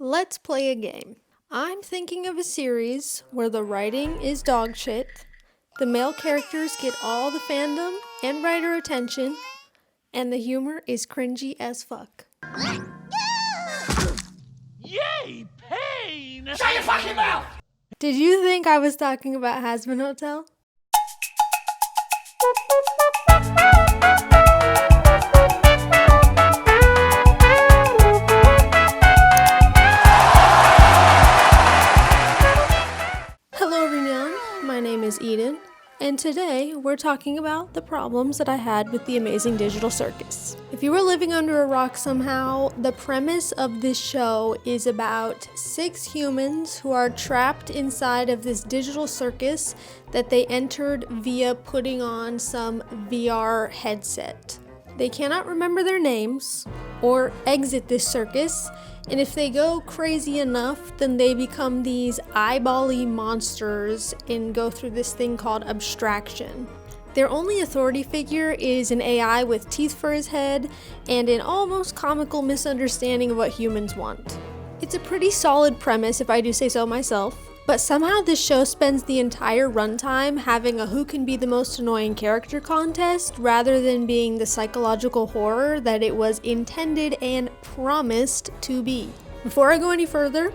Let's play a game. I'm thinking of a series where the writing is dog shit, the male characters get all the fandom and writer attention, and the humor is cringy as fuck. Yay, pain! Shut your fucking mouth! Did you think I was talking about Hazbin Hotel? Hello everyone, my name is Eden, and today we're talking about the problems that I had with the Amazing Digital Circus. If you were living under a rock somehow, the premise of this show is about 6 humans who are trapped inside of this digital circus that they entered via putting on some VR headset. They cannot remember their names or exit this circus, and if they go crazy enough, then they become these eyeball-y monsters and go through this thing called abstraction. Their only authority figure is an AI with teeth for his head and an almost comical misunderstanding of what humans want. It's a pretty solid premise if I do say so myself, but somehow this show spends the entire runtime having a who can be the most annoying character contest rather than being the psychological horror that it was intended and promised to be. Before I go any further,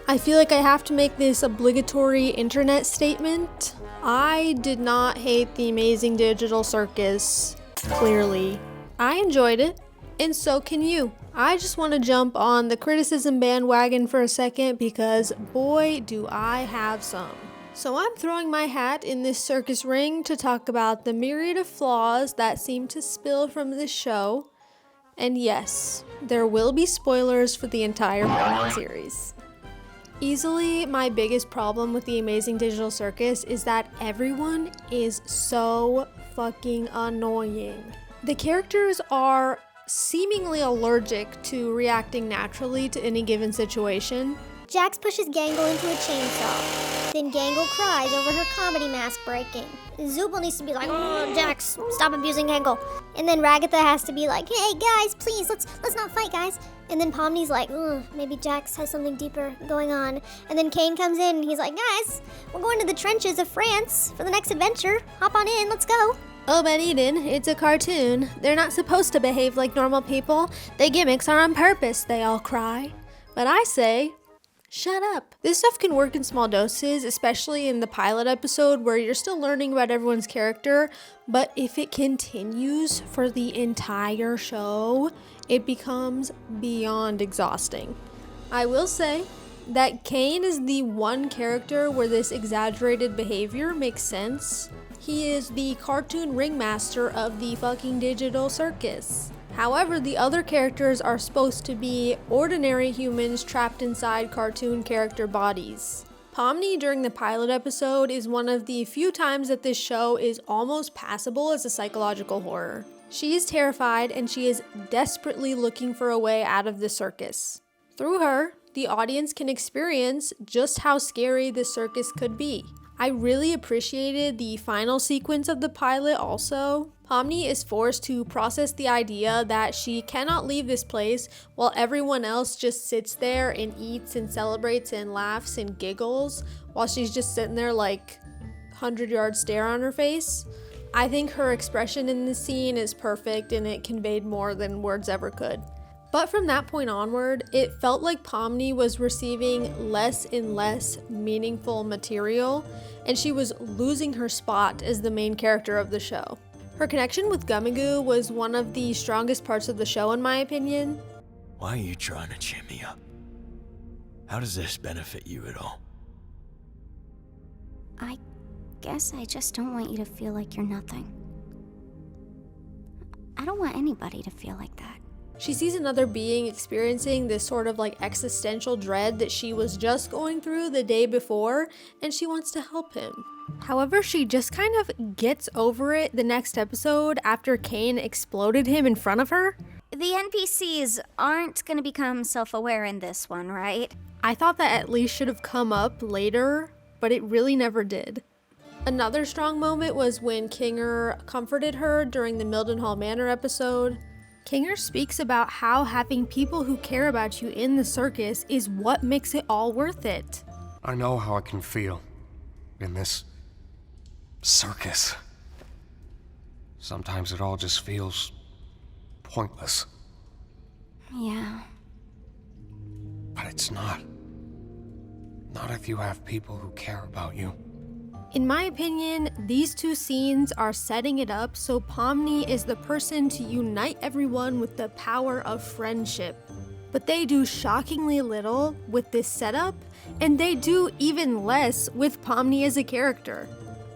I feel like I have to make this obligatory internet statement. I did not hate the Amazing Digital Circus, clearly. I enjoyed it, and so can you. I just want to jump on the criticism bandwagon for a second because boy do I have some. So I'm throwing my hat in this circus ring to talk about the myriad of flaws that seem to spill from this show. And yes, there will be spoilers for the entire series. Easily my biggest problem with the Amazing Digital Circus is that everyone is so fucking annoying. The characters are seemingly allergic to reacting naturally to any given situation. Jax pushes Gangle into a chainsaw. Then Gangle cries over her comedy mask breaking. Zooble needs to be like, "Oh, Jax, stop abusing Gangle." And then Ragatha has to be like, "Hey guys, please, let's not fight, guys." And then Pomni's like, maybe Jax has something deeper going on. And then Caine comes in and he's like, "Guys, we're going to the trenches of France for the next adventure. Hop on in, let's go." Oh, but Eden, it's a cartoon. They're not supposed to behave like normal people. The gimmicks are on purpose, they all cry. But I say, shut up. This stuff can work in small doses, especially in the pilot episode where you're still learning about everyone's character, but if it continues for the entire show, it becomes beyond exhausting. I will say that Caine is the one character where this exaggerated behavior makes sense. He is the cartoon ringmaster of the fucking digital circus. However, the other characters are supposed to be ordinary humans trapped inside cartoon character bodies. Pomni during the pilot episode is one of the few times that this show is almost passable as a psychological horror. She is terrified and she is desperately looking for a way out of the circus. Through her, the audience can experience just how scary this circus could be. I really appreciated the final sequence of the pilot also. Pomni is forced to process the idea that she cannot leave this place while everyone else just sits there and eats and celebrates and laughs and giggles while she's just sitting there like 100-yard stare on her face. I think her expression in this scene is perfect and it conveyed more than words ever could. But from that point onward, it felt like Pomni was receiving less and less meaningful material, and she was losing her spot as the main character of the show. Her connection with Gummigoo was one of the strongest parts of the show in my opinion. Why are you trying to cheer me up? How does this benefit you at all? I guess I just don't want you to feel like you're nothing. I don't want anybody to feel like that. She sees another being experiencing this sort of like existential dread that she was just going through the day before, and she wants to help him. However, she just kind of gets over it the next episode after Caine exploded him in front of her. The NPCs aren't gonna become self-aware in this one, right? I thought that at least should have come up later, but it really never did. Another strong moment was when Kinger comforted her during the Mildenhall Manor episode. Kinger speaks about how having people who care about you in the circus is what makes it all worth it. I know how I can feel in this circus. Sometimes it all just feels pointless. Yeah. But it's not. Not if you have people who care about you. In my opinion, these two scenes are setting it up so Pomni is the person to unite everyone with the power of friendship. But they do shockingly little with this setup, and they do even less with Pomni as a character.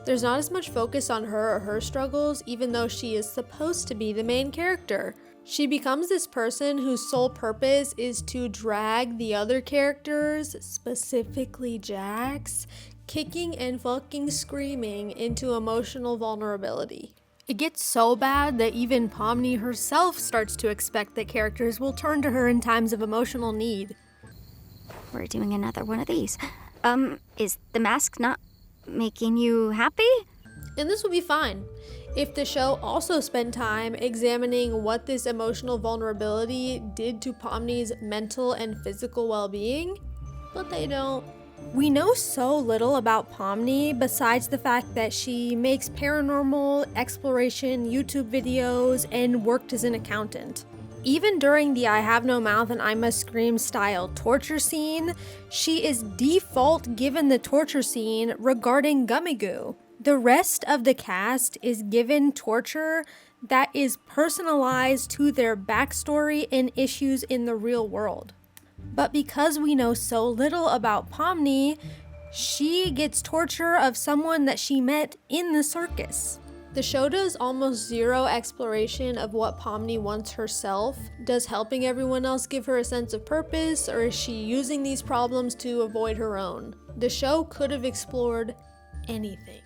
There's not as much focus on her or her struggles, even though she is supposed to be the main character. She becomes this person whose sole purpose is to drag the other characters, specifically Jax, kicking and fucking screaming into emotional vulnerability. It gets so bad that even Pomni herself starts to expect that characters will turn to her in times of emotional need. We're doing another one of these. Is the mask not making you happy? And this will be fine if the show also spent time examining what this emotional vulnerability did to Pomni's mental and physical well-being, but they don't. We know so little about Pomni besides the fact that she makes paranormal exploration YouTube videos and worked as an accountant. Even during the I have no mouth and I must scream style torture scene, she is default given the torture scene regarding Gummy Goo. The rest of the cast is given torture that is personalized to their backstory and issues in the real world. But because we know so little about Pomni, she gets torture of someone that she met in the circus. The show does almost zero exploration of what Pomni wants herself. Does helping everyone else give her a sense of purpose, or is she using these problems to avoid her own? The show could have explored anything.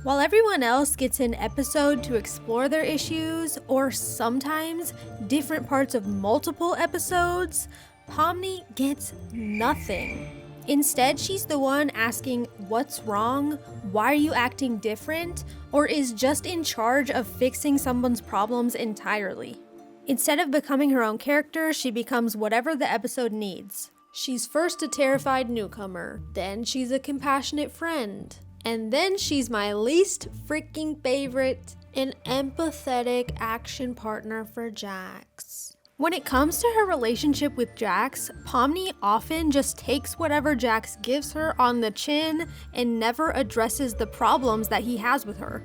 While everyone else gets an episode to explore their issues, or sometimes different parts of multiple episodes, Pomni gets nothing. Instead, she's the one asking what's wrong, why are you acting different, or is just in charge of fixing someone's problems entirely. Instead of becoming her own character, she becomes whatever the episode needs. She's first a terrified newcomer, then she's a compassionate friend, and then she's my least freaking favorite, an empathetic action partner for Jax. When it comes to her relationship with Jax, Pomni often just takes whatever Jax gives her on the chin and never addresses the problems that he has with her.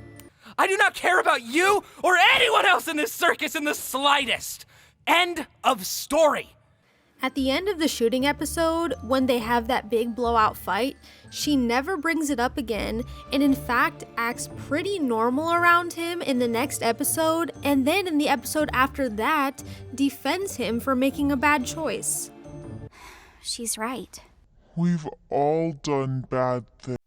I do not care about you or anyone else in this circus in the slightest. End of story. At the end of the shooting episode, when they have that big blowout fight, she never brings it up again, and in fact acts pretty normal around him in the next episode, and then in the episode after that, defends him for making a bad choice. She's right. We've all done bad things.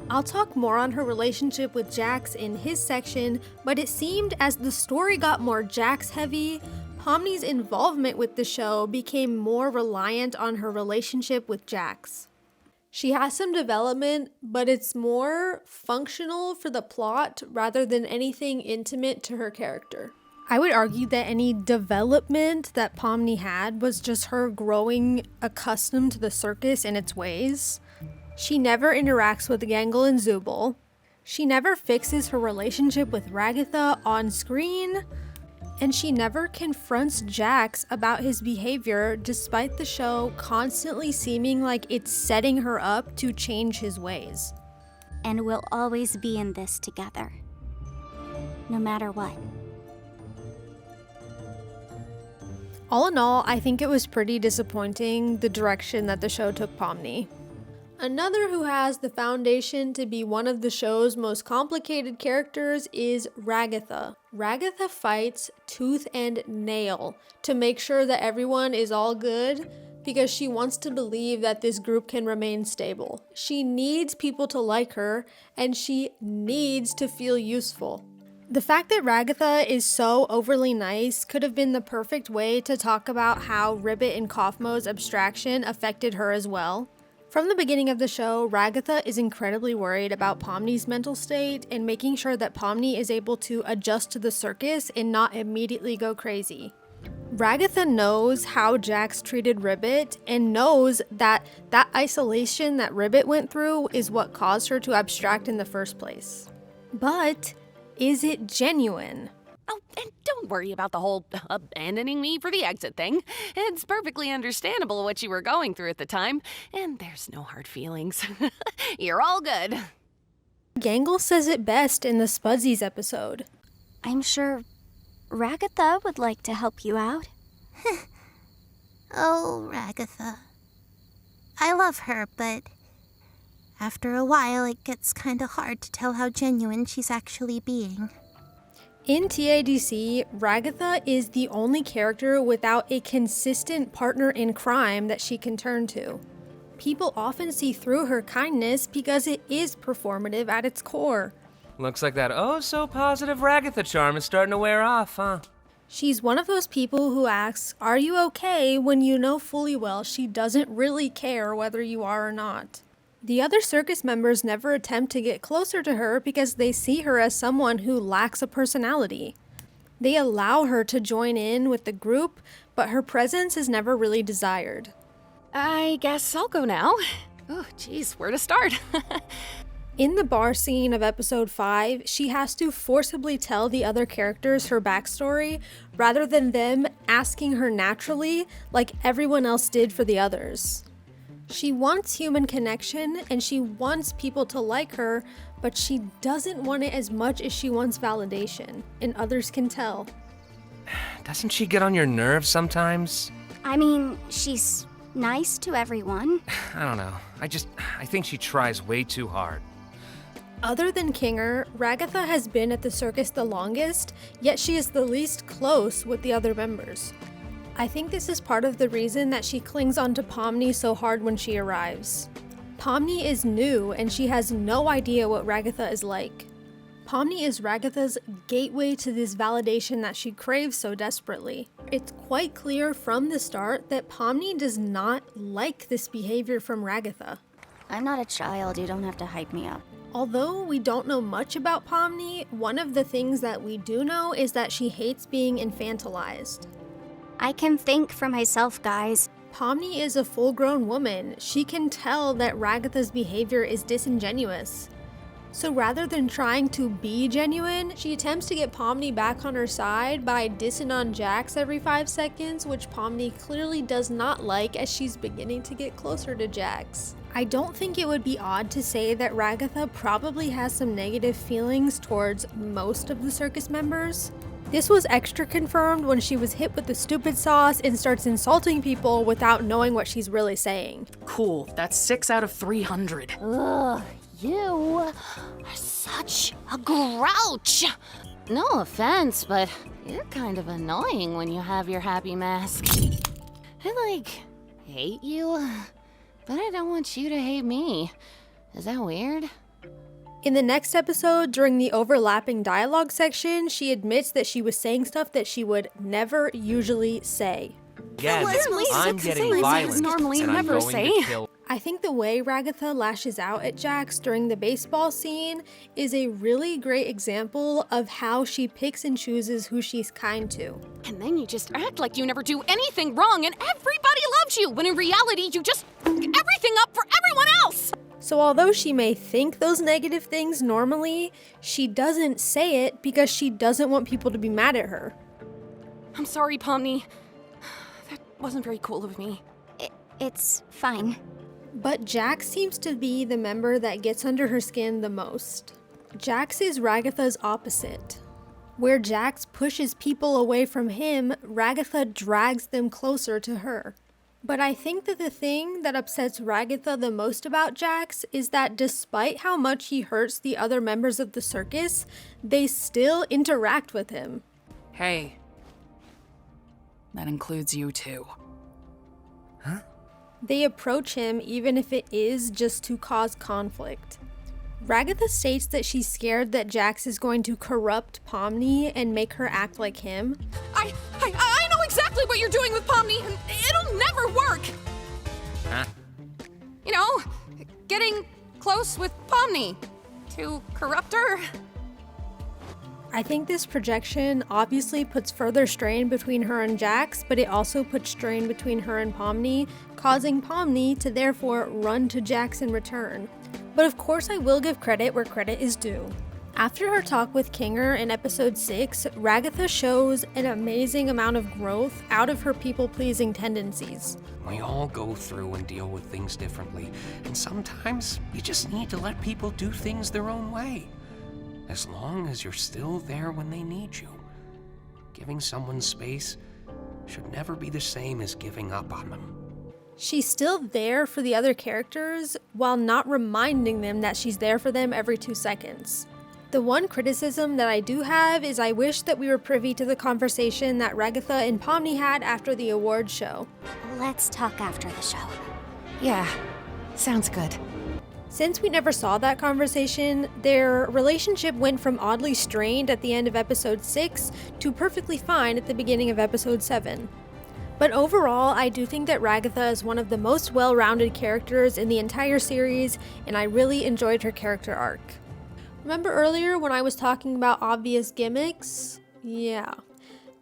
I'll talk more on her relationship with Jax in his section, but it seemed as the story got more Jax heavy, Pomni's involvement with the show became more reliant on her relationship with Jax. She has some development, but it's more functional for the plot rather than anything intimate to her character. I would argue that any development that Pomni had was just her growing accustomed to the circus and its ways. She never interacts with Gangle and Zooble. She never fixes her relationship with Ragatha on screen. And she never confronts Jax about his behavior despite the show constantly seeming like it's setting her up to change his ways. And we'll always be in this together. No matter what. All in all, I think it was pretty disappointing the direction that the show took Pomni. Another who has the foundation to be one of the show's most complicated characters is Ragatha. Ragatha fights tooth and nail to make sure that everyone is all good because she wants to believe that this group can remain stable. She needs people to like her, and she needs to feel useful. The fact that Ragatha is so overly nice could have been the perfect way to talk about how Ribbit and Kaufmo's abstraction affected her as well. From the beginning of the show, Ragatha is incredibly worried about Pomni's mental state and making sure that Pomni is able to adjust to the circus and not immediately go crazy. Ragatha knows how Jax treated Ribbit and knows that isolation that Ribbit went through is what caused her to abstract in the first place. But is it genuine? Oh, and don't worry about the whole abandoning me for the exit thing. It's perfectly understandable what you were going through at the time, and there's no hard feelings. You're all good. Gangle says it best in the Spudsies episode. I'm sure Ragatha would like to help you out. Oh, Ragatha. I love her, but after a while it gets kinda hard to tell how genuine she's actually being. In TADC, Ragatha is the only character without a consistent partner in crime that she can turn to. People often see through her kindness because it is performative at its core. Looks like that oh-so-positive Ragatha charm is starting to wear off, huh? She's one of those people who asks, "Are you okay?" when you know fully well she doesn't really care whether you are or not. The other circus members never attempt to get closer to her because they see her as someone who lacks a personality. They allow her to join in with the group, but her presence is never really desired. I guess I'll go now. Oh, geez, where to start? In the bar scene of episode 5, she has to forcibly tell the other characters her backstory rather than them asking her naturally like everyone else did for the others. She wants human connection and she wants people to like her, but she doesn't want it as much as she wants validation, and others can tell. Doesn't she get on your nerves sometimes? I mean, she's nice to everyone. I don't know. I think she tries way too hard. Other than Kinger, Ragatha has been at the circus the longest, yet she is the least close with the other members. I think this is part of the reason that she clings onto Pomni so hard when she arrives. Pomni is new and she has no idea what Ragatha is like. Pomni is Ragatha's gateway to this validation that she craves so desperately. It's quite clear from the start that Pomni does not like this behavior from Ragatha. I'm not a child, you don't have to hype me up. Although we don't know much about Pomni, one of the things that we do know is that she hates being infantilized. I can think for myself, guys. Pomni is a full-grown woman. She can tell that Ragatha's behavior is disingenuous. So rather than trying to be genuine, she attempts to get Pomni back on her side by dissing on Jax every 5 seconds, which Pomni clearly does not like as she's beginning to get closer to Jax. I don't think it would be odd to say that Ragatha probably has some negative feelings towards most of the circus members. This was extra confirmed when she was hit with the stupid sauce and starts insulting people without knowing what she's really saying. Cool, that's 6 out of 300. Ugh, you are such a grouch. No offense, but you're kind of annoying when you have your happy mask. I, hate you, but I don't want you to hate me. Is that weird? In the next episode, during the overlapping dialogue section, she admits that she was saying stuff that she would never usually say. Again, I'm getting violent, normally and I'm never going say. to kill. I think the way Ragatha lashes out at Jax during the baseball scene is a really great example of how she picks and chooses who she's kind to. And then you just act like you never do anything wrong and everybody loves you, when in reality you just f everything up for everyone else! So although she may think those negative things normally, she doesn't say it because she doesn't want people to be mad at her. I'm sorry, Pomni. That wasn't very cool of me. It's fine. But Jax seems to be the member that gets under her skin the most. Jax is Ragatha's opposite. Where Jax pushes people away from him, Ragatha drags them closer to her. But I think that the thing that upsets Ragatha the most about Jax is that despite how much he hurts the other members of the circus, they still interact with him. Hey. That includes you too. Huh? They approach him even if it is just to cause conflict. Ragatha states that she's scared that Jax is going to corrupt Pomni and make her act like him. I know exactly what you're doing with Pomni, and it'll never work! Huh? you know, getting close with Pomni to corrupt her. I think this projection obviously puts further strain between her and Jax, but it also puts strain between her and Pomni, causing Pomni to therefore run to Jax in return. But of course I will give credit where credit is due. After her talk with Kinger in episode 6, Ragatha shows an amazing amount of growth out of her people-pleasing tendencies. We all go through and deal with things differently, and sometimes you just need to let people do things their own way. As long as you're still there when they need you. Giving someone space should never be the same as giving up on them. She's still there for the other characters while not reminding them that she's there for them every 2 seconds. The one criticism that I do have is I wish that we were privy to the conversation that Ragatha and Pomni had after the awards show. Let's talk after the show. Yeah, sounds good. Since we never saw that conversation, their relationship went from oddly strained at the end of episode 6 to perfectly fine at the beginning of episode 7. But overall, I do think that Ragatha is one of the most well-rounded characters in the entire series, and I really enjoyed her character arc. Remember earlier when I was talking about obvious gimmicks? Yeah.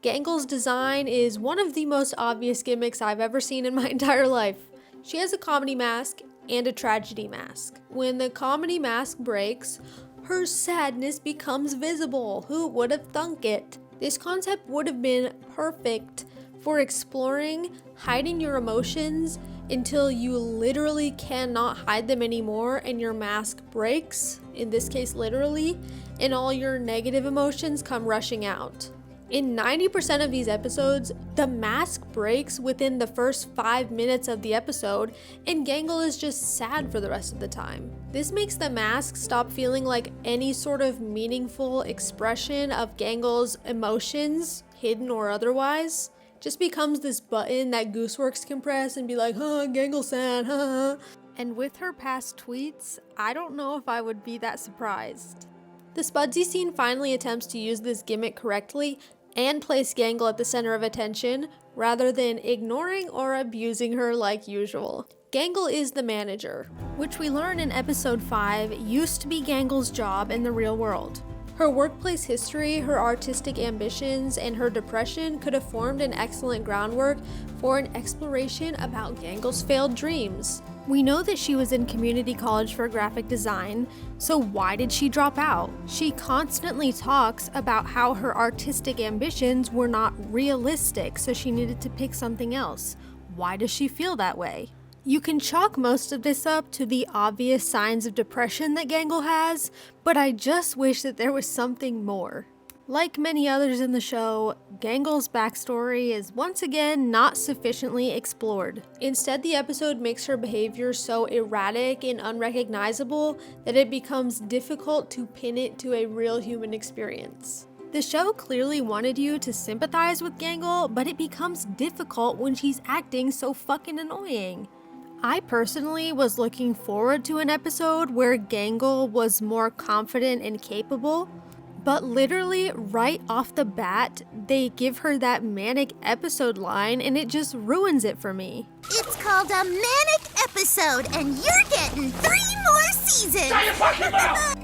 Gangle's design is one of the most obvious gimmicks I've ever seen in my entire life. She has a comedy mask and a tragedy mask. When the comedy mask breaks, her sadness becomes visible. Who would have thunk it? This concept would have been perfect for exploring hiding your emotions until you literally cannot hide them anymore and your mask breaks, in this case literally, and all your negative emotions come rushing out. In 90% of these episodes, the mask breaks within the first 5 minutes of the episode, and Gangle is just sad for the rest of the time. This makes the mask stop feeling like any sort of meaningful expression of Gangle's emotions, hidden or otherwise. Just becomes this button that Gooseworks can press and be like, huh, Gangle's sad, huh. And with her past tweets, I don't know if I would be that surprised. The Spudsy scene finally attempts to use this gimmick correctly and place Gangle at the center of attention, rather than ignoring or abusing her like usual. Gangle is the manager, which we learn in episode 5 used to be Gangle's job in the real world. Her workplace history, her artistic ambitions, and her depression could have formed an excellent groundwork for an exploration about Gangle's failed dreams. We know that she was in community college for graphic design, so why did she drop out? She constantly talks about how her artistic ambitions were not realistic, so she needed to pick something else. Why does she feel that way? You can chalk most of this up to the obvious signs of depression that Gangle has, but I just wish that there was something more. Like many others in the show, Gangle's backstory is once again not sufficiently explored. Instead, the episode makes her behavior so erratic and unrecognizable that it becomes difficult to pin it to a real human experience. The show clearly wanted you to sympathize with Gangle, but it becomes difficult when she's acting so fucking annoying. I personally was looking forward to an episode where Gangle was more confident and capable, but literally right off the bat, they give her that manic episode line and it just ruins it for me. It's called a manic episode, and you're getting 3 more seasons!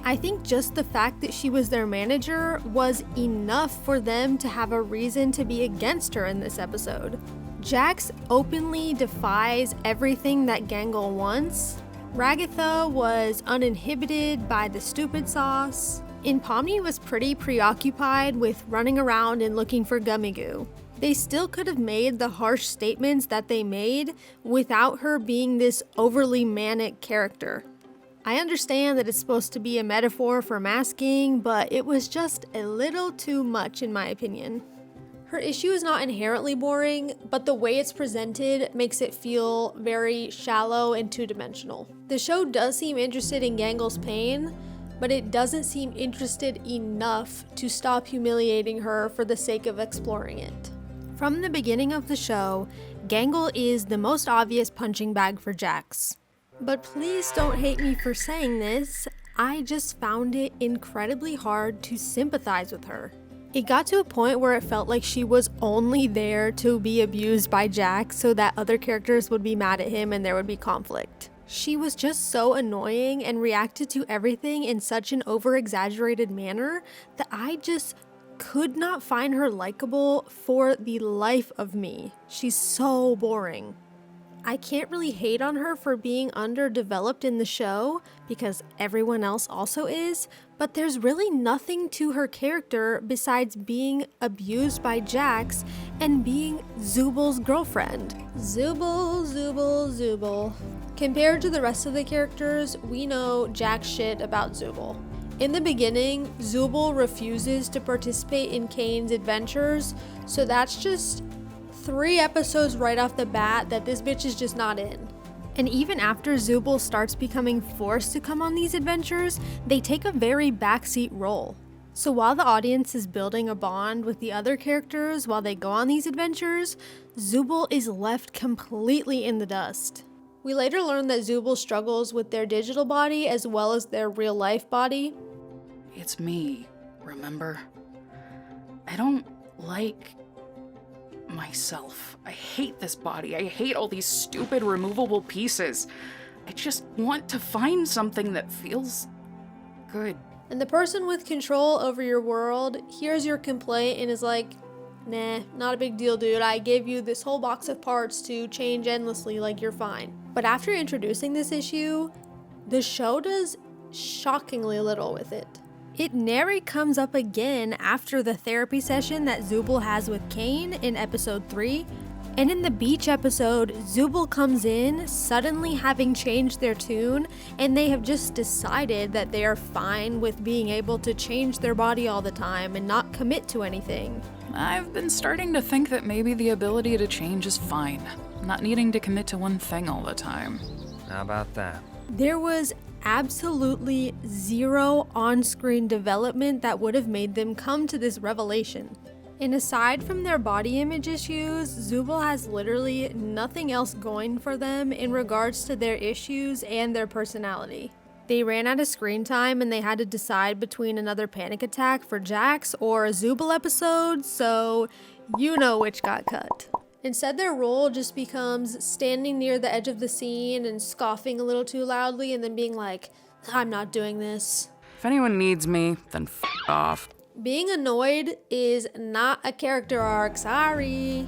I think just the fact that she was their manager was enough for them to have a reason to be against her in this episode. Jax openly defies everything that Gangle wants. Ragatha was uninhibited by the stupid sauce. And Pomni was pretty preoccupied with running around and looking for gummy goo. They still could have made the harsh statements that they made without her being this overly manic character. I understand that it's supposed to be a metaphor for masking, but it was just a little too much in my opinion. Her issue is not inherently boring, but the way it's presented makes it feel very shallow and two-dimensional. The show does seem interested in Gangle's pain, but it doesn't seem interested enough to stop humiliating her for the sake of exploring it. From the beginning of the show, Gangle is the most obvious punching bag for Jax. But please don't hate me for saying this, I just found it incredibly hard to sympathize with her. It got to a point where it felt like she was only there to be abused by Jax so that other characters would be mad at him and there would be conflict. She was just so annoying and reacted to everything in such an over-exaggerated manner that I just could not find her likable for the life of me. She's so boring. I can't really hate on her for being underdeveloped in the show because everyone else also is, but there's really nothing to her character besides being abused by Jax and being Zooble's girlfriend. Zooble, Zooble, Zooble. Compared to the rest of the characters, we know jack shit about Zooble. In the beginning, Zooble refuses to participate in Caine's adventures, so that's just 3 episodes right off the bat that this bitch is just not in. And even after Zooble starts becoming forced to come on these adventures, they take a very backseat role. So while the audience is building a bond with the other characters while they go on these adventures, Zooble is left completely in the dust. We later learn that Zooble struggles with their digital body as well as their real life body. It's me, remember? I don't like myself. I hate this body. I hate all these stupid removable pieces. I just want to find something that feels good. And the person with control over your world hears your complaint and is like, nah, not a big deal, dude. I gave you this whole box of parts to change endlessly, like you're fine. But after introducing this issue, the show does shockingly little with it. It nary comes up again after the therapy session that Zooble has with Caine in episode 3. And in the beach episode, Zooble comes in suddenly having changed their tune, and they have just decided that they are fine with being able to change their body all the time and not commit to anything. I've been starting to think that maybe the ability to change is fine, not needing to commit to one thing all the time. How about that? There was absolutely zero on-screen development that would have made them come to this revelation. And aside from their body image issues, Zooble has literally nothing else going for them in regards to their issues and their personality. They ran out of screen time and they had to decide between another panic attack for Jax or a Zooble episode, so you know which got cut. Instead, their role just becomes standing near the edge of the scene and scoffing a little too loudly and then being like, I'm not doing this. If anyone needs me, then f off. Being annoyed is not a character arc, sorry.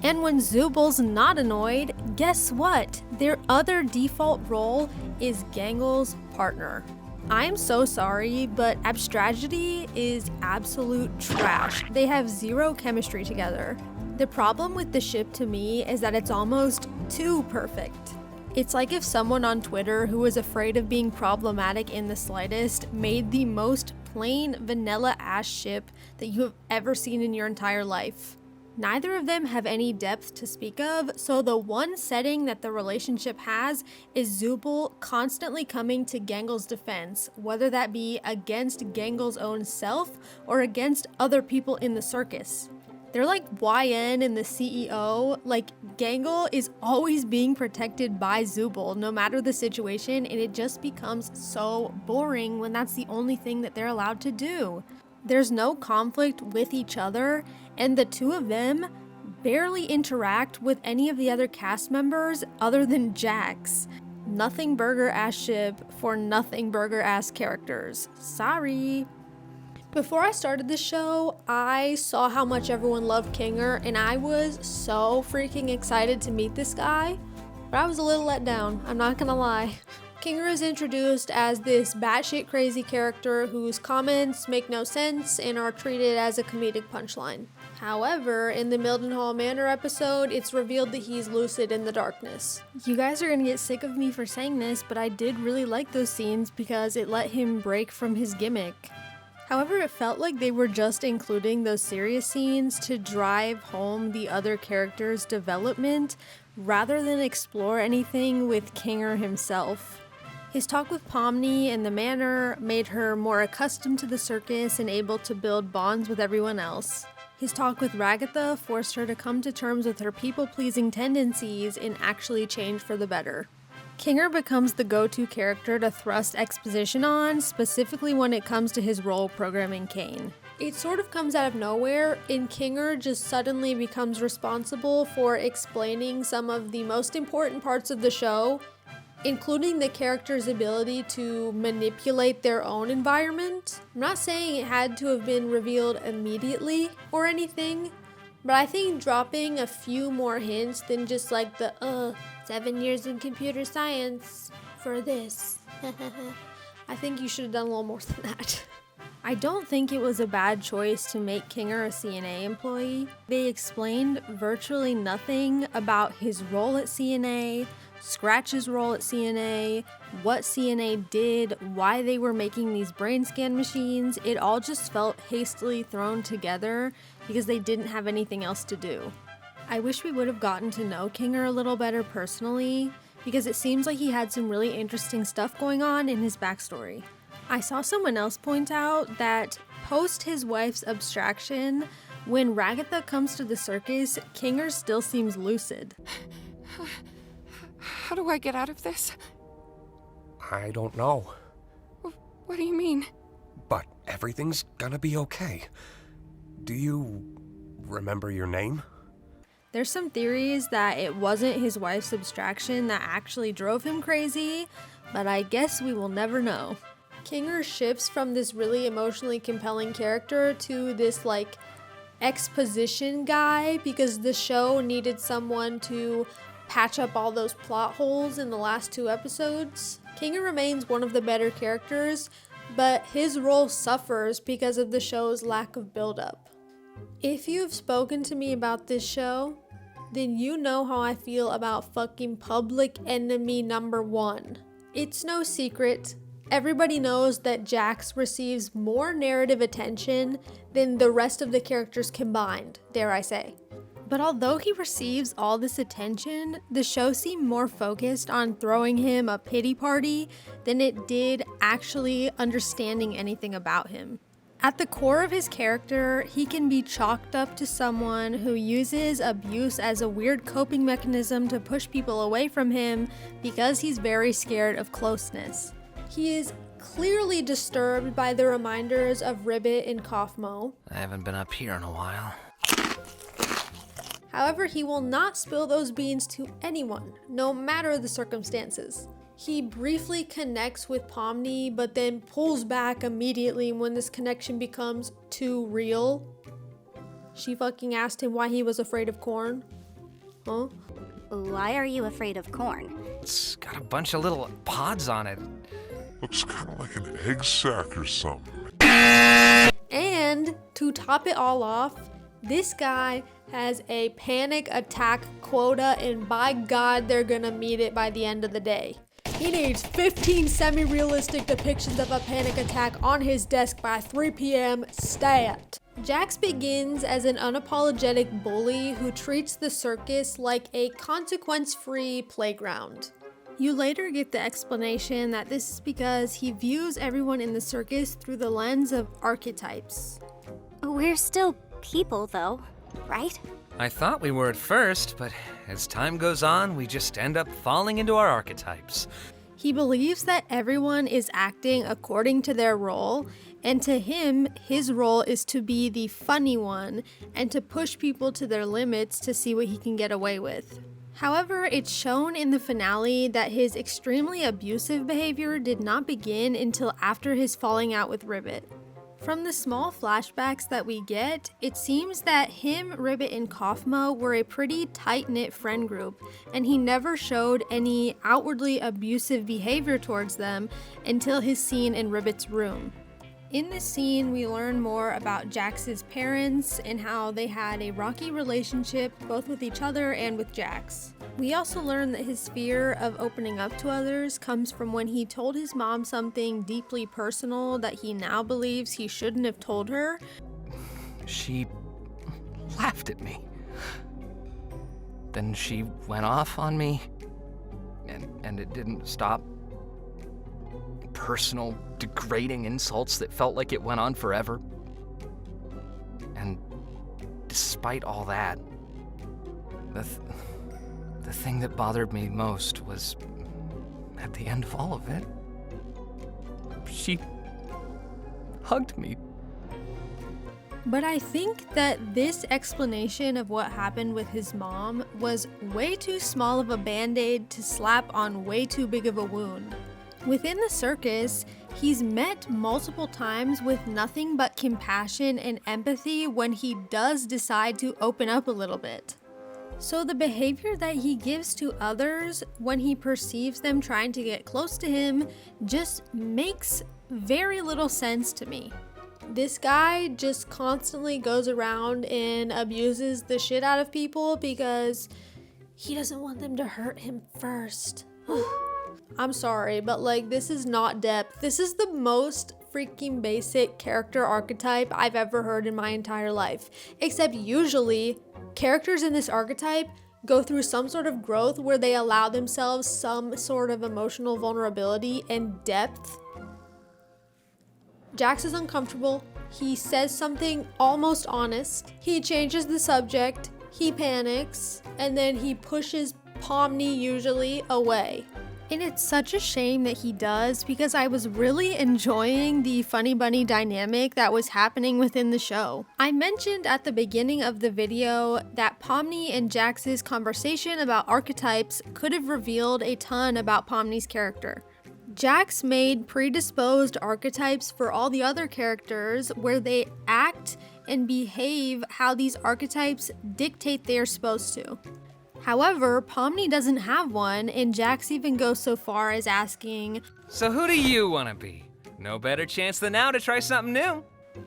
And when Zooble's not annoyed, guess what? Their other default role is Gangle's partner. I'm so sorry, but Abstragedy is absolute trash. They have zero chemistry together. The problem with the ship to me is that it's almost too perfect. It's like if someone on Twitter who was afraid of being problematic in the slightest made the most plain vanilla ass ship that you have ever seen in your entire life. Neither of them have any depth to speak of, so the one setting that the relationship has is Zooble constantly coming to Gangle's defense, whether that be against Gangle's own self or against other people in the circus. They're like YN and the CEO, like Gangle is always being protected by Zooble no matter the situation, and it just becomes so boring when that's the only thing that they're allowed to do. There's no conflict with each other, and the two of them barely interact with any of the other cast members other than Jax. Nothing burger ass ship for nothing burger ass characters. Sorry. Before I started the show, I saw how much everyone loved Kinger, and I was so freaking excited to meet this guy, but I was a little let down, I'm not gonna lie. Kinger is introduced as this batshit crazy character whose comments make no sense and are treated as a comedic punchline. However, in the Mildenhall Manor episode, it's revealed that he's lucid in the darkness. You guys are gonna get sick of me for saying this, but I did really like those scenes because it let him break from his gimmick. However, it felt like they were just including those serious scenes to drive home the other characters' development rather than explore anything with Kinger himself. His talk with Pomni and the manor made her more accustomed to the circus and able to build bonds with everyone else. His talk with Ragatha forced her to come to terms with her people-pleasing tendencies and actually change for the better. Kinger becomes the go-to character to thrust exposition on, specifically when it comes to his role programming Caine. It sort of comes out of nowhere, and Kinger just suddenly becomes responsible for explaining some of the most important parts of the show including the character's ability to manipulate their own environment. I'm not saying it had to have been revealed immediately or anything, but I think dropping a few more hints than just like the 7 years in computer science for this. I think you should have done a little more than that. I don't think it was a bad choice to make Kinger a CNA employee. They explained virtually nothing about his role at CNA, Scratch's role at CNA, what CNA did, why they were making these brain scan machines. It all just felt hastily thrown together because they didn't have anything else to do. I wish we would have gotten to know Kinger a little better personally, because it seems like he had some really interesting stuff going on in his backstory. I saw someone else point out that post his wife's abstraction, when Ragatha comes to the circus, Kinger still seems lucid. How do I get out of this? I don't know. What do you mean? But everything's gonna be okay. Do you remember your name? There's some theories that it wasn't his wife's abstraction that actually drove him crazy, but I guess we will never know. Kinger shifts from this really emotionally compelling character to this like exposition guy because the show needed someone to patch up all those plot holes in the last 2 episodes. Kinger remains one of the better characters, but his role suffers because of the show's lack of build-up. If you've spoken to me about this show, then you know how I feel about fucking public enemy number 1. It's no secret. Everybody knows that Jax receives more narrative attention than the rest of the characters combined, dare I say. But although he receives all this attention, the show seemed more focused on throwing him a pity party than it did actually understanding anything about him. At the core of his character, he can be chalked up to someone who uses abuse as a weird coping mechanism to push people away from him because he's very scared of closeness. He is clearly disturbed by the reminders of Ribbit and Kaufmo. I haven't been up here in a while. However, he will not spill those beans to anyone, no matter the circumstances. He briefly connects with Pomni, but then pulls back immediately when this connection becomes too real. She fucking asked him why he was afraid of corn. Huh? Why are you afraid of corn? It's got a bunch of little pods on it. Looks kind of like an egg sac or something. And to top it all off, this guy has a panic attack quota, and by God, they're gonna meet it by the end of the day. He needs 15 semi-realistic depictions of a panic attack on his desk by 3 p.m. stat. Jax begins as an unapologetic bully who treats the circus like a consequence-free playground. You later get the explanation that this is because he views everyone in the circus through the lens of archetypes. We're still people, though, right? I thought we were at first, but as time goes on, we just end up falling into our archetypes. He believes that everyone is acting according to their role, and to him, his role is to be the funny one and to push people to their limits to see what he can get away with. However, it's shown in the finale that his extremely abusive behavior did not begin until after his falling out with Ribbit. From the small flashbacks that we get, it seems that him, Ribbit, and Kaufmo were a pretty tight-knit friend group, and he never showed any outwardly abusive behavior towards them until his scene in Ribbit's room. In this scene, we learn more about Jax's parents and how they had a rocky relationship both with each other and with Jax. We also learn that his fear of opening up to others comes from when he told his mom something deeply personal that he now believes he shouldn't have told her. She laughed at me. Then she went off on me, and it didn't stop. Personal, degrading insults that felt like it went on forever. And despite all that, the thing that bothered me most was, at the end of all of it, she hugged me. But I think that this explanation of what happened with his mom was way too small of a band-aid to slap on way too big of a wound. Within the circus, he's met multiple times with nothing but compassion and empathy when he does decide to open up a little bit. So the behavior that he gives to others when he perceives them trying to get close to him just makes very little sense to me. This guy just constantly goes around and abuses the shit out of people because he doesn't want them to hurt him first. I'm sorry, but like, this is not depth. This is the most freaking basic character archetype I've ever heard in my entire life. Except usually, characters in this archetype go through some sort of growth where they allow themselves some sort of emotional vulnerability and depth. Jax is uncomfortable. He says something almost honest. He changes the subject. He panics. And then he pushes Pomni usually away. And it's such a shame that he does, because I was really enjoying the funny bunny dynamic that was happening within the show. I mentioned at the beginning of the video that Pomni and Jax's conversation about archetypes could have revealed a ton about Pomni's character. Jax made predisposed archetypes for all the other characters where they act and behave how these archetypes dictate they're supposed to. However, Pomni doesn't have one, and Jax even goes so far as asking, "So who do you want to be? No better chance than now to try something new."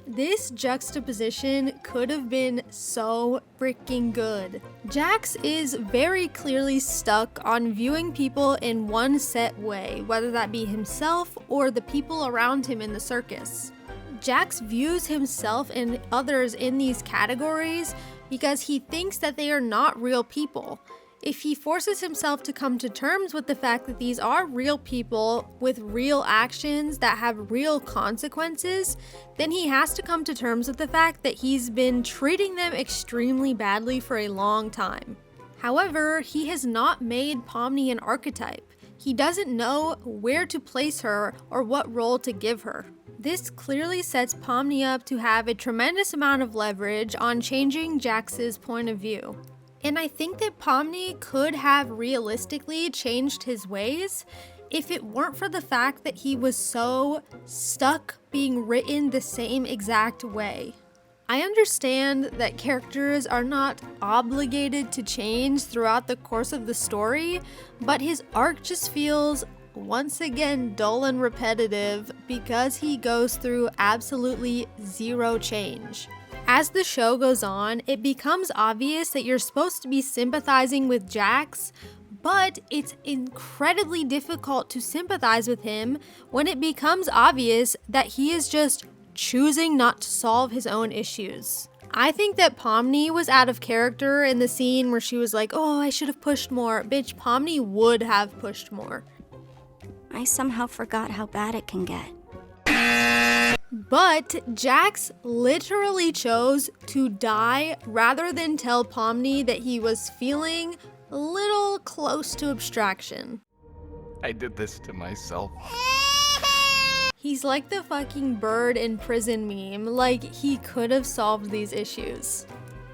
This juxtaposition could have been so freaking good. Jax is very clearly stuck on viewing people in one set way, whether that be himself or the people around him in the circus. Jax views himself and others in these categories because he thinks that they are not real people. If he forces himself to come to terms with the fact that these are real people with real actions that have real consequences, then he has to come to terms with the fact that he's been treating them extremely badly for a long time. However, he has not made Pomni an archetype. He doesn't know where to place her or what role to give her. This clearly sets Pomni up to have a tremendous amount of leverage on changing Jax's point of view. And I think that Pomni could have realistically changed his ways if it weren't for the fact that he was so stuck being written the same exact way. I understand that characters are not obligated to change throughout the course of the story, but his arc just feels once again dull and repetitive because he goes through absolutely zero change. As the show goes on, it becomes obvious that you're supposed to be sympathizing with Jax, but it's incredibly difficult to sympathize with him when it becomes obvious that he is just choosing not to solve his own issues. I think that Pomni was out of character in the scene where she was like, "Oh, I should have pushed more." Bitch, Pomni would have pushed more. I somehow forgot how bad it can get. But Jax literally chose to die rather than tell Pomni that he was feeling a little close to abstraction. I did this to myself. He's like the fucking bird in prison meme, like he could have solved these issues.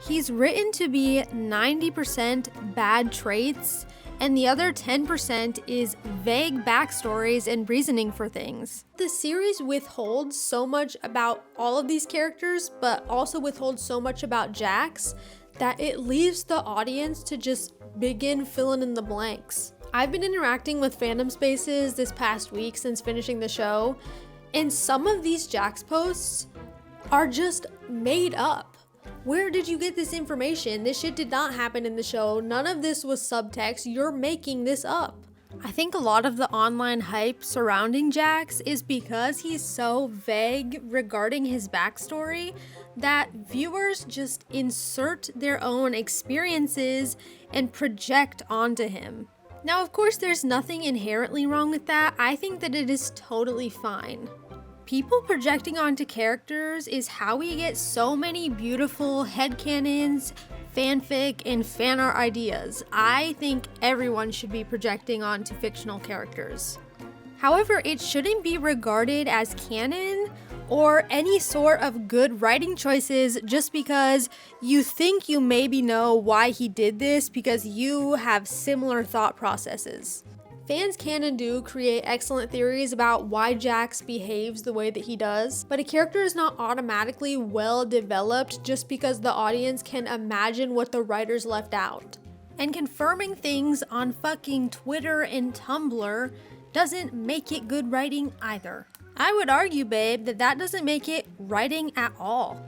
He's written to be 90% bad traits, and the other 10% is vague backstories and reasoning for things. The series withholds so much about all of these characters, but also withholds so much about Jax that it leaves the audience to just begin filling in the blanks. I've been interacting with fandom spaces this past week since finishing the show, and some of these Jax posts are just made up. Where did you get this information? This shit did not happen in the show. None of this was subtext. You're making this up. I think a lot of the online hype surrounding Jax is because he's so vague regarding his backstory that viewers just insert their own experiences and project onto him. Now, of course, there's nothing inherently wrong with that. I think that it is totally fine. People projecting onto characters is how we get so many beautiful headcanons, fanfic, and fanart ideas. I think everyone should be projecting onto fictional characters. However, it shouldn't be regarded as canon or any sort of good writing choices just because you think you maybe know why he did this because you have similar thought processes. Fans can and do create excellent theories about why Jax behaves the way that he does, but a character is not automatically well developed just because the audience can imagine what the writers left out. And confirming things on fucking Twitter and Tumblr doesn't make it good writing either. I would argue, babe, that doesn't make it writing at all.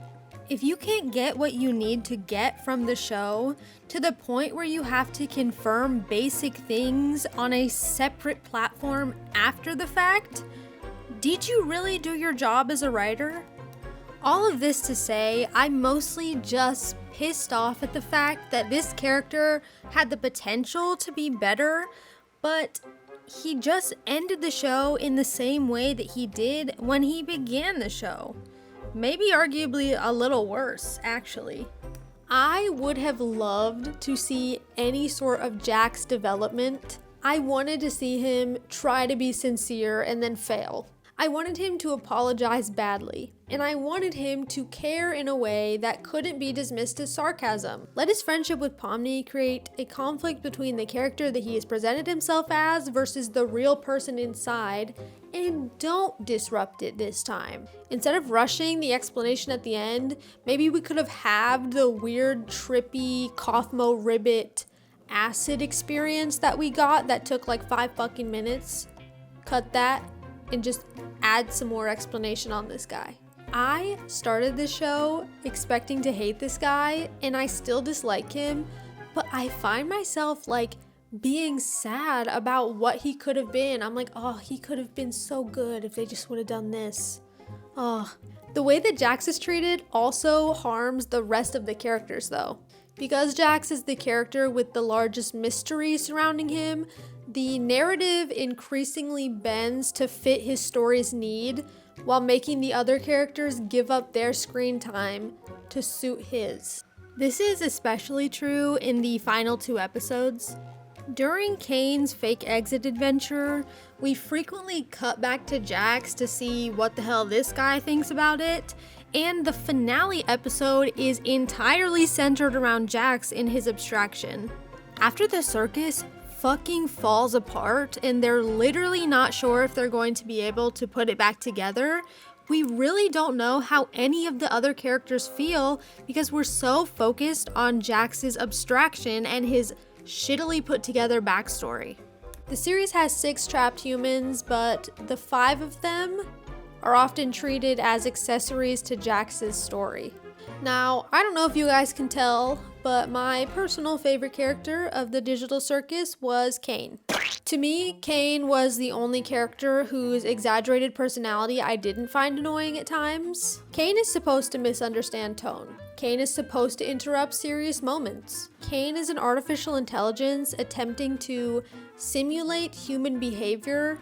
If you can't get what you need to get from the show to the point where you have to confirm basic things on a separate platform after the fact, did you really do your job as a writer? All of this to say, I'm mostly just pissed off at the fact that this character had the potential to be better, but he just ended the show in the same way that he did when he began the show. Maybe arguably a little worse, actually. I would have loved to see any sort of Jax development. I wanted to see him try to be sincere and then fail. I wanted him to apologize badly, and I wanted him to care in a way that couldn't be dismissed as sarcasm. Let his friendship with Pomni create a conflict between the character that he has presented himself as versus the real person inside, and don't disrupt it this time. Instead of rushing the explanation at the end, maybe we could have halved the weird, trippy, Kothmo ribbit acid experience that we got that took like 5 fucking minutes. Cut that and just add some more explanation on this guy. I started this show expecting to hate this guy, and I still dislike him, but I find myself like being sad about what he could have been. I'm like, oh, he could have been so good if they just would have done this. Oh, the way that Jax is treated also harms the rest of the characters though. Because Jax is the character with the largest mystery surrounding him, the narrative increasingly bends to fit his story's need while making the other characters give up their screen time to suit his. This is especially true in the final 2 episodes. During Caine's fake exit adventure, we frequently cut back to Jax to see what the hell this guy thinks about it, and the finale episode is entirely centered around Jax in his abstraction. After the circus fucking falls apart and they're literally not sure if they're going to be able to put it back together, we really don't know how any of the other characters feel because we're so focused on Jax's abstraction and his shittily put together backstory. The series has 6 trapped humans, but the 5 of them are often treated as accessories to Jax's story. Now, I don't know if you guys can tell, but my personal favorite character of the Digital Circus was Caine. To me, Caine was the only character whose exaggerated personality I didn't find annoying at times. Caine is supposed to misunderstand tone. Caine is supposed to interrupt serious moments. Caine is an artificial intelligence attempting to simulate human behavior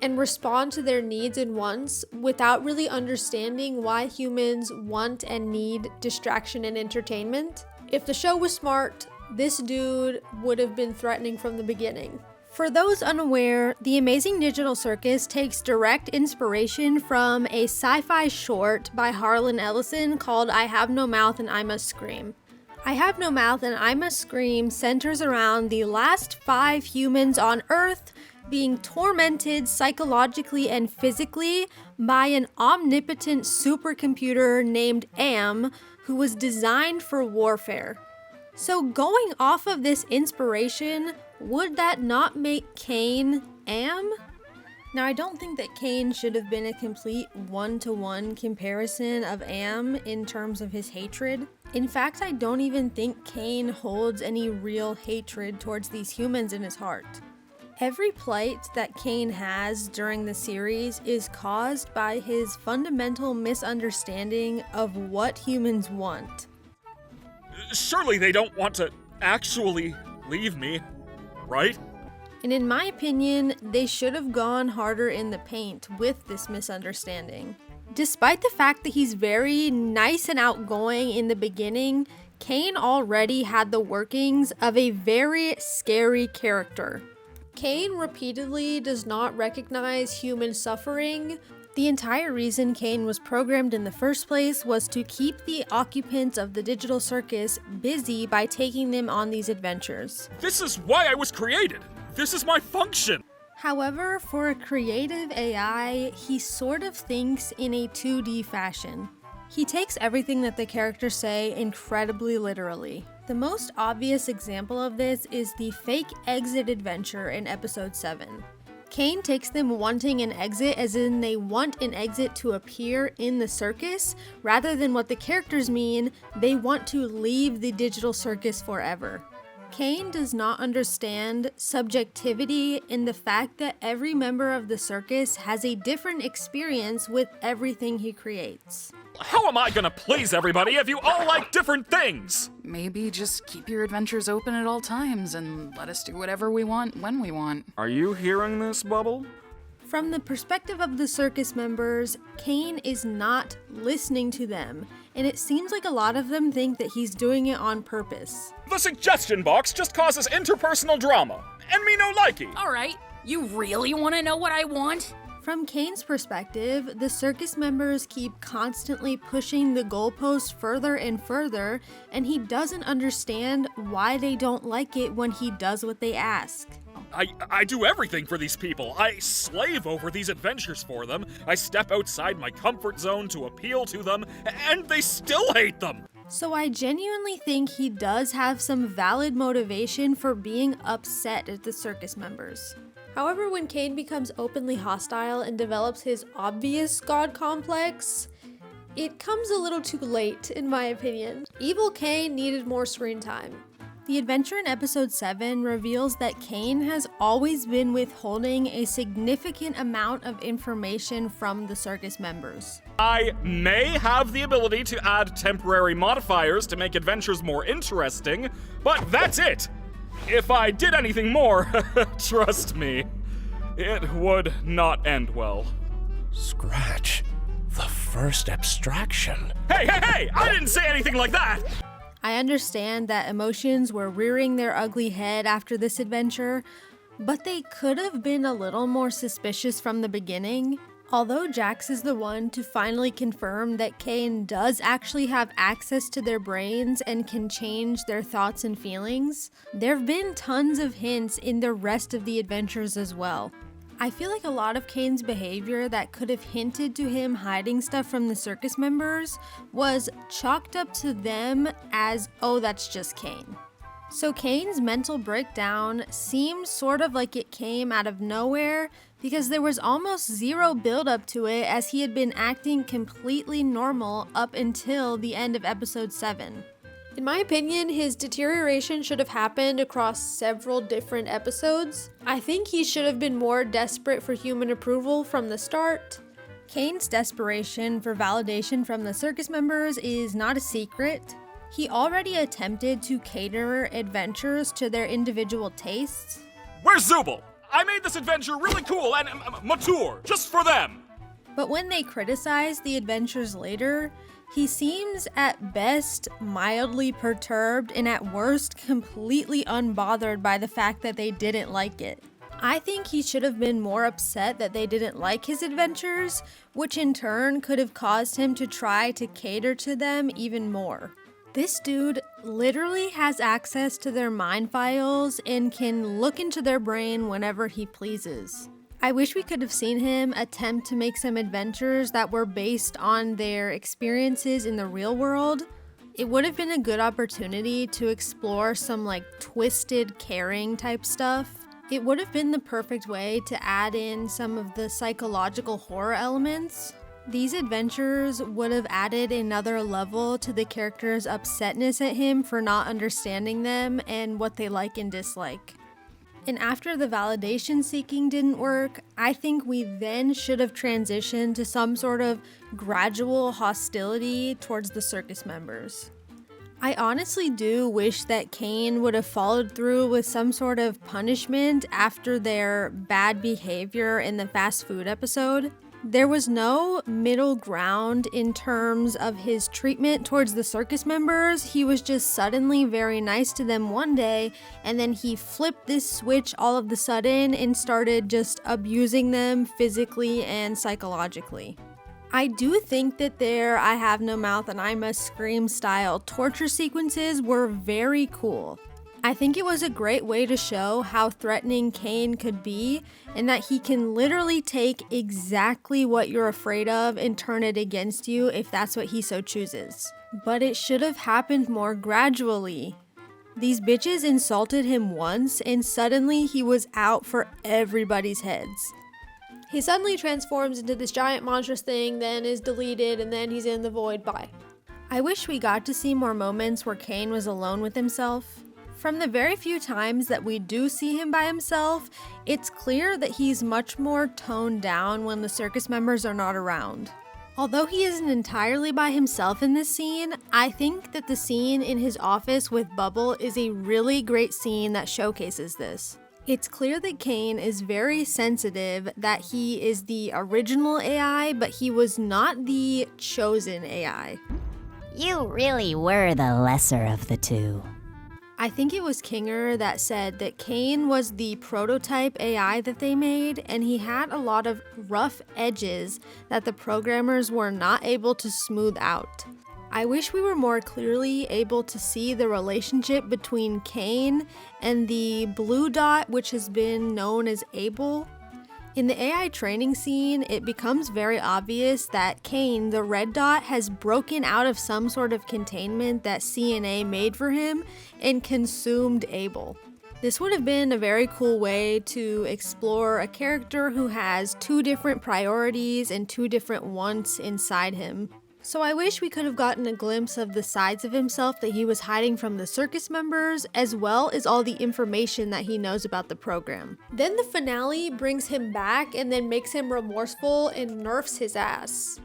and respond to their needs and wants without really understanding why humans want and need distraction and entertainment. If the show was smart, this dude would have been threatening from the beginning. For those unaware, The Amazing Digital Circus takes direct inspiration from a sci-fi short by Harlan Ellison called I Have No Mouth and I Must Scream. I Have No Mouth and I Must Scream centers around the last 5 humans on Earth being tormented psychologically and physically by an omnipotent supercomputer named Am, who was designed for warfare. So going off of this inspiration, would that not make Caine Am? Now, I don't think that Caine should have been a complete one-to-one comparison of Am in terms of his hatred. In fact, I don't even think Caine holds any real hatred towards these humans in his heart. Every plight that Caine has during the series is caused by his fundamental misunderstanding of what humans want. Surely they don't want to actually leave me, right? And in my opinion, they should have gone harder in the paint with this misunderstanding. Despite the fact that he's very nice and outgoing in the beginning, Caine already had the workings of a very scary character. Caine repeatedly does not recognize human suffering. The entire reason Caine was programmed in the first place was to keep the occupants of the digital circus busy by taking them on these adventures. This is why I was created. This is my function. However, for a creative AI, he sort of thinks in a 2D fashion. He takes everything that the characters say incredibly literally. The most obvious example of this is the fake exit adventure in episode 7. Caine takes them wanting an exit as in they want an exit to appear in the circus, rather than what the characters mean, they want to leave the digital circus forever. Caine does not understand subjectivity in the fact that every member of the circus has a different experience with everything he creates. How am I gonna please everybody if you all like different things? Maybe just keep your adventures open at all times and let us do whatever we want when we want. Are you hearing this, Bubble? From the perspective of the circus members, Caine is not listening to them, and it seems like a lot of them think that he's doing it on purpose. The suggestion box just causes interpersonal drama, and me no likey. All right, you really want to know what I want? From Caine's perspective, the circus members keep constantly pushing the goalpost further and further, and he doesn't understand why they don't like it when he does what they ask. I do everything for these people. I slave over these adventures for them. I step outside my comfort zone to appeal to them, and they still hate them. So I genuinely think he does have some valid motivation for being upset at the circus members. However, when Caine becomes openly hostile and develops his obvious god complex, it comes a little too late, in my opinion. Evil Caine needed more screen time. The adventure in episode 7 reveals that Caine has always been withholding a significant amount of information from the circus members. I may have the ability to add temporary modifiers to make adventures more interesting, but that's it! If I did anything more, trust me, it would not end well. Scratch. The first abstraction. Hey! I didn't say anything like that! I understand that emotions were rearing their ugly head after this adventure, but they could have been a little more suspicious from the beginning. Although Jax is the one to finally confirm that Caine does actually have access to their brains and can change their thoughts and feelings, there have been tons of hints in the rest of the adventures as well. I feel like a lot of Caine's behavior that could have hinted to him hiding stuff from the circus members was chalked up to them as, oh, that's just Caine. So Caine's mental breakdown seems sort of like it came out of nowhere because there was almost zero build-up to it as he had been acting completely normal up until the end of episode 7. In my opinion, his deterioration should have happened across several different episodes. I think he should have been more desperate for human approval from the start. Caine's desperation for validation from the circus members is not a secret. He already attempted to cater adventures to their individual tastes. Where's Zooble? I made this adventure really cool and mature, just for them! But when they criticize the adventures later, he seems at best mildly perturbed and at worst completely unbothered by the fact that they didn't like it. I think he should have been more upset that they didn't like his adventures, which in turn could have caused him to try to cater to them even more. This dude literally has access to their mind files and can look into their brain whenever he pleases. I wish we could have seen him attempt to make some adventures that were based on their experiences in the real world. It would have been a good opportunity to explore some like twisted caring type stuff. It would have been the perfect way to add in some of the psychological horror elements. These adventures would have added another level to the character's upsetness at him for not understanding them and what they like and dislike. And after the validation seeking didn't work, I think we then should have transitioned to some sort of gradual hostility towards the circus members. I honestly do wish that Caine would have followed through with some sort of punishment after their bad behavior in the fast food episode. There was no middle ground in terms of his treatment towards the circus members. He was just suddenly very nice to them one day, and then he flipped this switch all of the sudden and started just abusing them physically and psychologically. I do think that their I have no mouth and I must scream style torture sequences were very cool. I think it was a great way to show how threatening Caine could be and that he can literally take exactly what you're afraid of and turn it against you if that's what he so chooses. But it should have happened more gradually. These bitches insulted him once and suddenly he was out for everybody's heads. He suddenly transforms into this giant monstrous thing, then is deleted, and then he's in the void. Bye. I wish we got to see more moments where Caine was alone with himself. From the very few times that we do see him by himself, it's clear that he's much more toned down when the circus members are not around. Although he isn't entirely by himself in this scene, I think that the scene in his office with Bubble is a really great scene that showcases this. It's clear that Caine is very sensitive that he is the original AI, but he was not the chosen AI. You really were the lesser of the two. I think it was Kinger that said that Caine was the prototype AI that they made, and he had a lot of rough edges that the programmers were not able to smooth out. I wish we were more clearly able to see the relationship between Caine and the blue dot, which has been known as Abel. In the AI training scene, it becomes very obvious that Caine, the red dot, has broken out of some sort of containment that CNA made for him and consumed Abel. This would have been a very cool way to explore a character who has two different priorities and two different wants inside him. So I wish we could have gotten a glimpse of the sides of himself that he was hiding from the circus members, as well as all the information that he knows about the program. Then the finale brings him back and then makes him remorseful and nerfs his ass.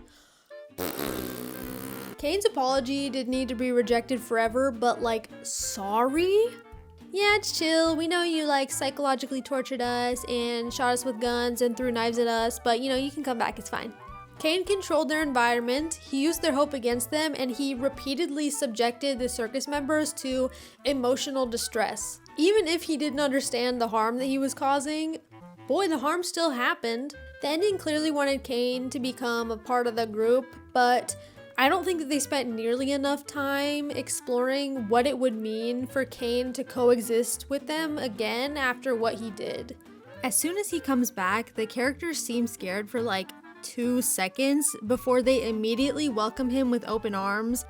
Caine's apology didn't need to be rejected forever, but like, sorry? Yeah, it's chill. We know you like psychologically tortured us and shot us with guns and threw knives at us, but you know, you can come back, it's fine. Caine controlled their environment, he used their hope against them, and he repeatedly subjected the circus members to emotional distress. Even if he didn't understand the harm that he was causing, boy, the harm still happened. The ending clearly wanted Caine to become a part of the group, but I don't think that they spent nearly enough time exploring what it would mean for Caine to coexist with them again after what he did. As soon as he comes back, the characters seem scared for like 2 seconds before they immediately welcome him with open arms.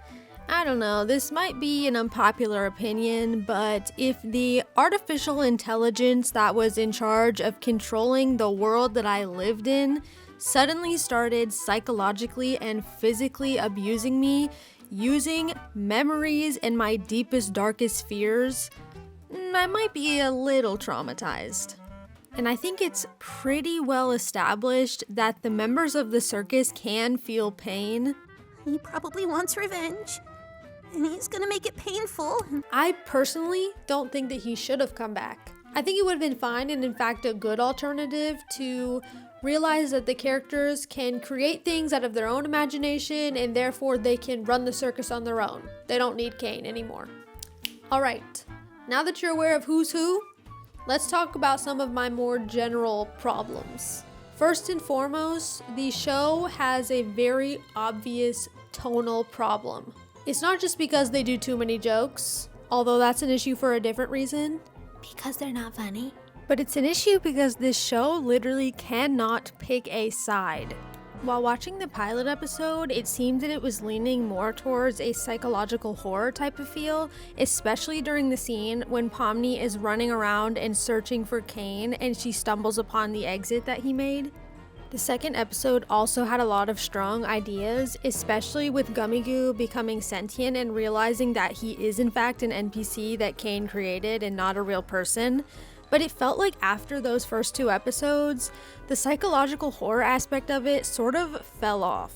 I don't know, this might be an unpopular opinion, but if the artificial intelligence that was in charge of controlling the world that I lived in suddenly started psychologically and physically abusing me, using memories and my deepest, darkest fears, I might be a little traumatized. And I think it's pretty well established that the members of the circus can feel pain. He probably wants revenge, and he's gonna make it painful. I personally don't think that he should have come back. I think it would have been fine and in fact a good alternative to realize that the characters can create things out of their own imagination and therefore they can run the circus on their own. They don't need Caine anymore. Alright, now that you're aware of who's who, let's talk about some of my more general problems. First and foremost, the show has a very obvious tonal problem. It's not just because they do too many jokes, although that's an issue for a different reason. Because they're not funny. But it's an issue because this show literally cannot pick a side. While watching the pilot episode, it seemed that it was leaning more towards a psychological horror type of feel, especially during the scene when Pomni is running around and searching for Caine and she stumbles upon the exit that he made. The second episode also had a lot of strong ideas, especially with Gummy Goo becoming sentient and realizing that he is in fact an NPC that Caine created and not a real person. But it felt like after those first 2 episodes, the psychological horror aspect of it sort of fell off.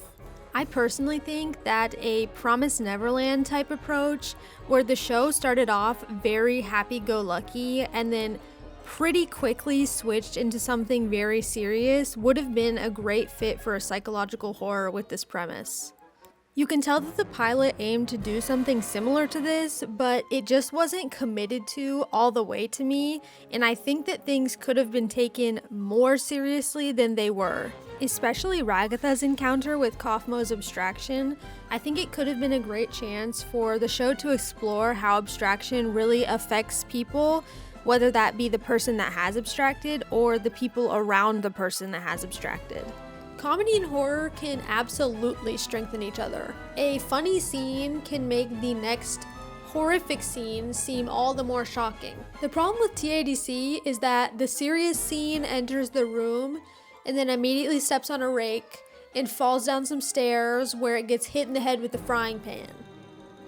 I personally think that a Promised Neverland type approach, where the show started off very happy-go-lucky and then pretty quickly switched into something very serious would have been a great fit for a psychological horror with this premise. You can tell that the pilot aimed to do something similar to this, but it just wasn't committed to all the way to me, and I think that things could have been taken more seriously than they were. Especially Ragatha's encounter with Kaufmo's abstraction. I think it could have been a great chance for the show to explore how abstraction really affects people, whether that be the person that has abstracted or the people around the person that has abstracted. Comedy and horror can absolutely strengthen each other. A funny scene can make the next horrific scene seem all the more shocking. The problem with TADC is that the serious scene enters the room and then immediately steps on a rake and falls down some stairs where it gets hit in the head with a frying pan.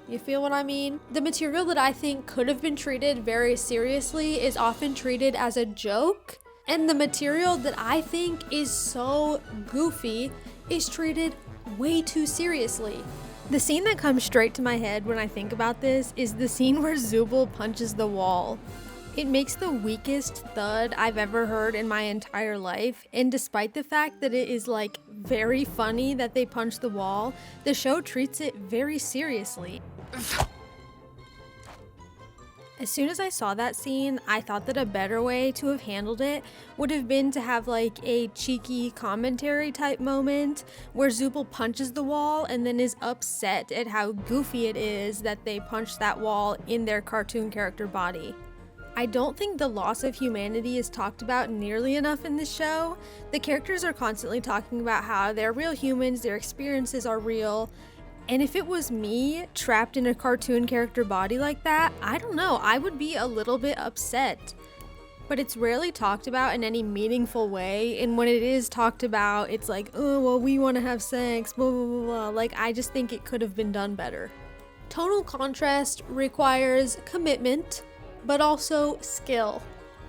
You feel what I mean? The material that I think could have been treated very seriously is often treated as a joke. And the material that I think is so goofy is treated way too seriously. The scene that comes straight to my head when I think about this is the scene where Zooble punches the wall. It makes the weakest thud I've ever heard in my entire life, and despite the fact that it is like very funny that they punch the wall, the show treats it very seriously. As soon as I saw that scene, I thought that a better way to have handled it would have been to have like a cheeky commentary type moment where Zooble punches the wall and then is upset at how goofy it is that they punched that wall in their cartoon character body. I don't think the loss of humanity is talked about nearly enough in this show. The characters are constantly talking about how they're real humans, their experiences are real. And if it was me trapped in a cartoon character body like that, I don't know, I would be a little bit upset. But it's rarely talked about in any meaningful way, and when it is talked about, it's like, oh, well, we want to have sex, blah, blah, blah, blah. Like, I just think it could have been done better. Tonal contrast requires commitment, but also skill.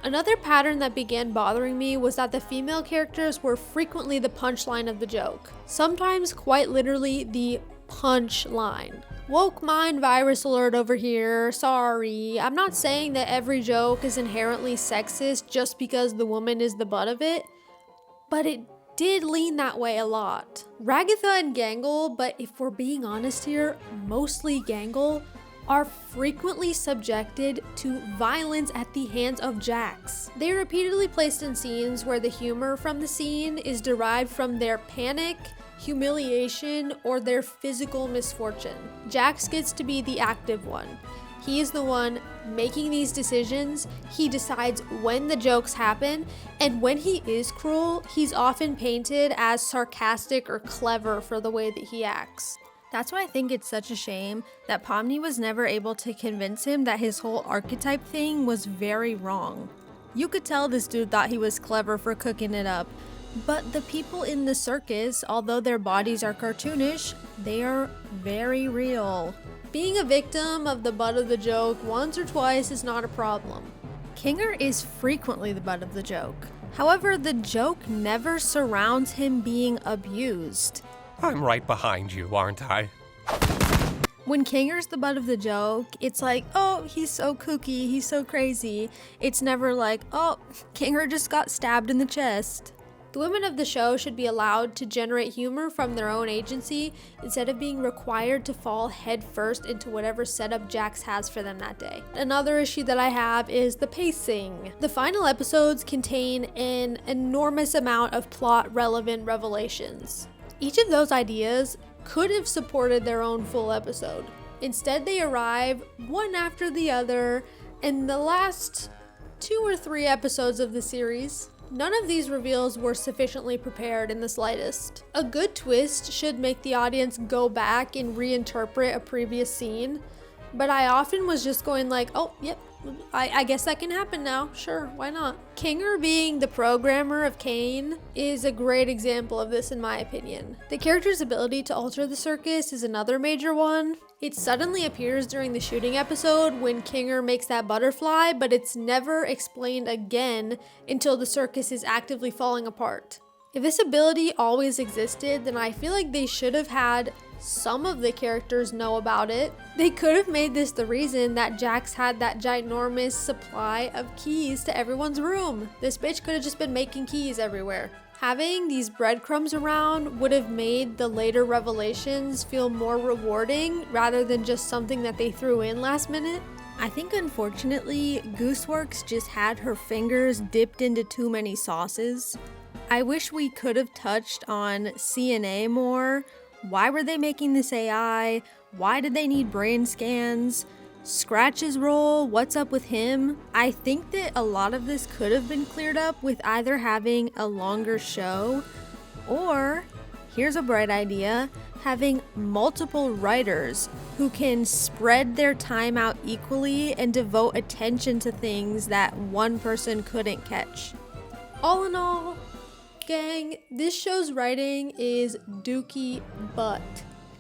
Another pattern that began bothering me was that the female characters were frequently the punchline of the joke. Sometimes quite literally the punch line. Woke mind virus alert over here, sorry. I'm not saying that every joke is inherently sexist just because the woman is the butt of it, but it did lean that way a lot. Ragatha and Gangle, but if we're being honest here, mostly Gangle, are frequently subjected to violence at the hands of Jax. They are repeatedly placed in scenes where the humor from the scene is derived from their panic, humiliation, or their physical misfortune. Jax gets to be the active one. He is the one making these decisions. He decides when the jokes happen, and when he is cruel, he's often painted as sarcastic or clever for the way that he acts. That's why I think it's such a shame that Pomni was never able to convince him that his whole archetype thing was very wrong. You could tell this dude thought he was clever for cooking it up, but the people in the circus, although their bodies are cartoonish, they are very real. Being a victim of the butt of the joke once or twice is not a problem. Kinger is frequently the butt of the joke. However, the joke never surrounds him being abused. I'm right behind you, aren't I? When Kinger's the butt of the joke, it's like, oh, he's so kooky, he's so crazy. It's never like, oh, Kinger just got stabbed in the chest. The women of the show should be allowed to generate humor from their own agency instead of being required to fall headfirst into whatever setup Jax has for them that day. Another issue that I have is the pacing. The final episodes contain an enormous amount of plot-relevant revelations. Each of those ideas could have supported their own full episode. Instead, they arrive one after the other in the last 2 or 3 episodes of the series. None of these reveals were sufficiently prepared in the slightest. A good twist should make the audience go back and reinterpret a previous scene, but I often was just going like, oh, yep, I guess that can happen now. Sure, why not? Kinger being the programmer of Caine is a great example of this in my opinion. The character's ability to alter the circus is another major one. It suddenly appears during the shooting episode when Kinger makes that butterfly, but it's never explained again until the circus is actively falling apart. If this ability always existed, then I feel like they should have had some of the characters know about it. They could have made this the reason that Jax had that ginormous supply of keys to everyone's room. This bitch could have just been making keys everywhere. Having these breadcrumbs around would have made the later revelations feel more rewarding rather than just something that they threw in last minute. I think unfortunately, Gooseworks just had her fingers dipped into too many sauces. I wish we could have touched on CNA more. Why were they making this AI? Why did they need brain scans? Scratch's role, what's up with him? I think that a lot of this could have been cleared up with either having a longer show or, here's a bright idea, having multiple writers who can spread their time out equally and devote attention to things that one person couldn't catch. All in all, gang, this show's writing is dookie butt.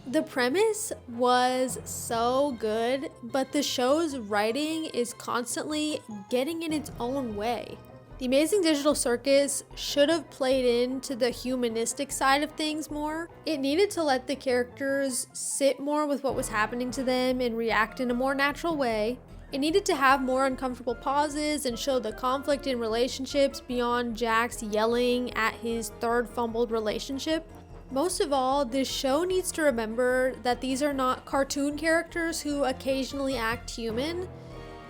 The premise was so good, but the show's writing is constantly getting in its own way. The Amazing Digital Circus should have played into the humanistic side of things more. It needed to let the characters sit more with what was happening to them and react in a more natural way. It needed to have more uncomfortable pauses and show the conflict in relationships beyond Jax yelling at his third fumbled relationship. Most of all, this show needs to remember that these are not cartoon characters who occasionally act human.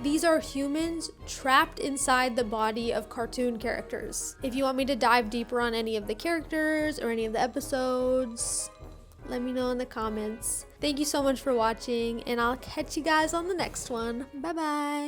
These are humans trapped inside the body of cartoon characters. If you want me to dive deeper on any of the characters or any of the episodes, let me know in the comments. Thank you so much for watching, and I'll catch you guys on the next one. Bye bye.